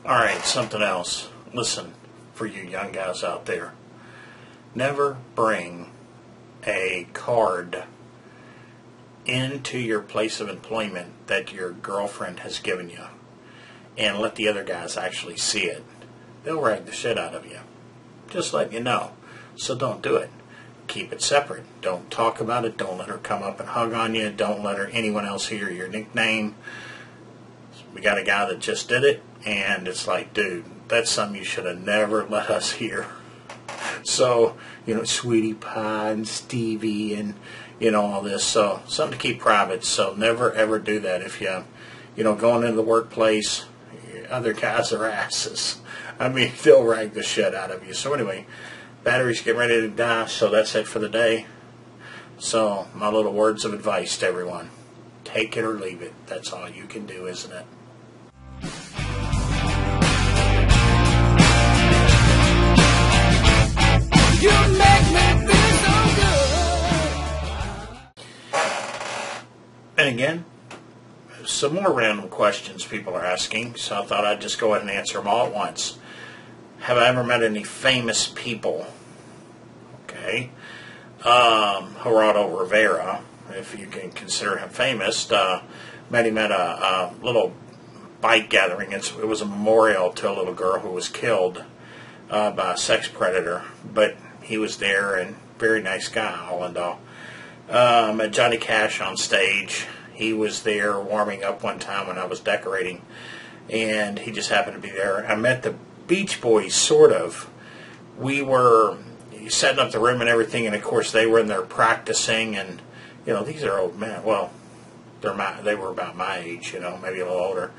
Alright, something else. Listen, for you young guys out there, never bring a card into your place of employment that your girlfriend has given you and let the other guys actually see it. They'll rag the shit out of you. Just let you know. So don't do it. Keep it separate. Don't talk about it. Don't let her come up and hug on you. Don't let anyone else hear your nickname. We got a guy that just did it, and it's like, dude, that's something you should have never let us hear. So, Sweetie Pie and Stevie and, all this. So, something to keep private. So, never ever do that. If going into the workplace, other guys are asses. I mean, they'll rag the shit out of you. So, anyway, batteries get ready to die. So, that's it for the day. So, my little words of advice to everyone. Take it or leave it. That's all you can do, isn't it? You make me feel so good. And again, some more random questions people are asking, so I thought I'd just go ahead and answer them all at once. Have I ever met any famous people? Okay. Gerardo Rivera, if you can consider him famous, met him at a little bike gathering. It was a memorial to a little girl who was killed by a sex predator, but he was there, and very nice guy, all in all. Met Johnny Cash on stage. He was there warming up one time when I was decorating, and he just happened to be there. I met the Beach Boys, sort of. We were setting up the room and everything, and of course they were in there practicing, and these are old men. Well, they were about my age, maybe a little older.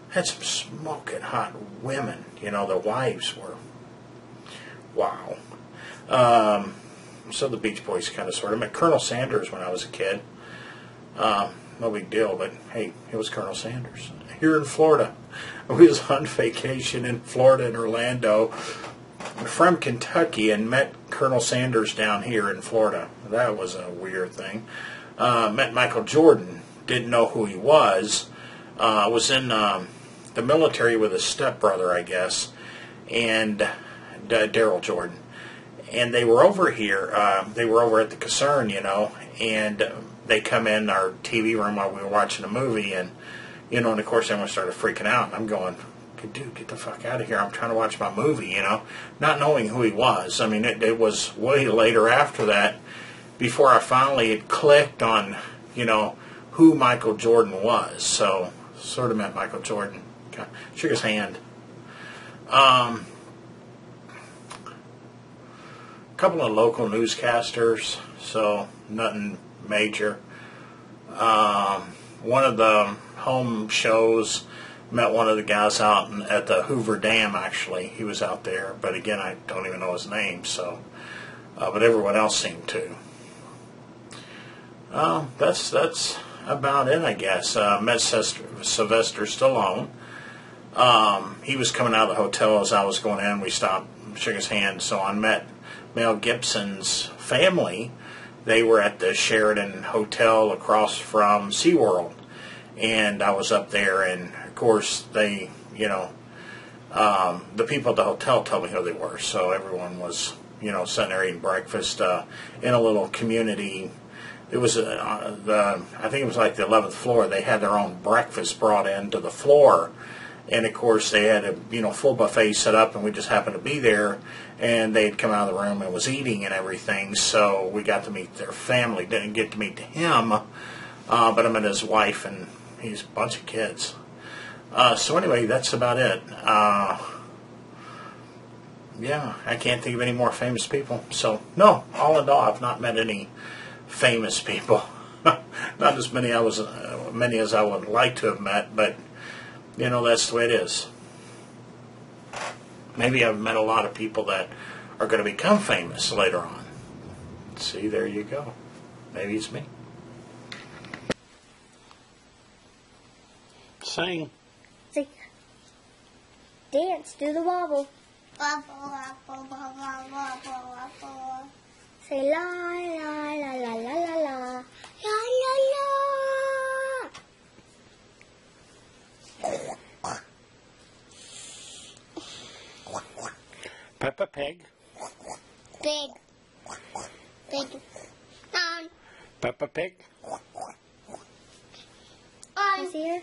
Had some smoking hot women. The wives were. Wow. So the Beach Boys kind of sort of met Colonel Sanders when I was a kid. No big deal, but hey, it was Colonel Sanders. Here in Florida. We was on vacation in Florida in Orlando from Kentucky and met Colonel Sanders down here in Florida. That was a weird thing. Met Michael Jordan. Didn't know who he was. Was in the military with his stepbrother, I guess, and Daryl Jordan. And they were over here. They were over at the Concern, and they come in our TV room while we were watching a movie, and and of course everyone started freaking out. And I'm going, dude, get the fuck out of here. I'm trying to watch my movie, not knowing who he was. I mean, it was way later after that before I finally had clicked on, who Michael Jordan was. So, sort of met Michael Jordan. Shook his hand. Couple of local newscasters, so nothing major. One of the home shows, met one of the guys out at the Hoover Dam, actually. He was out there, but again, I don't even know his name, so, but everyone else seemed to. That's about it, I guess. Met Sylvester Stallone. He was coming out of the hotel as I was going in. We stopped, shook his hand, so on. Met Mel Gibson's family. They were at the Sheraton Hotel across from SeaWorld, and I was up there, and of course they, the people at the hotel told me who they were, so everyone was, sitting there eating breakfast in a little community. It was I think it was like the 11th floor. They had their own breakfast brought into the floor. And, of course, they had a full buffet set up, and we just happened to be there, and they'd come out of the room and was eating and everything, so we got to meet their family. Didn't get to meet him, but I met his wife, and he's a bunch of kids. So, anyway, that's about it. Yeah, I can't think of any more famous people. So, no, all in all, I've not met any famous people. Not as many as I would like to have met, but that's the way it is. Maybe I've met a lot of people that are going to become famous later on. See, there you go. Maybe it's me. Sing. Sing. Dance, do the wobble. Wobble, wobble, wobble, wobble, wobble. Say la, la, la, la, la, la, la. La, la, la. Peppa Pig. Big. Big. Peppa Pig. Is here?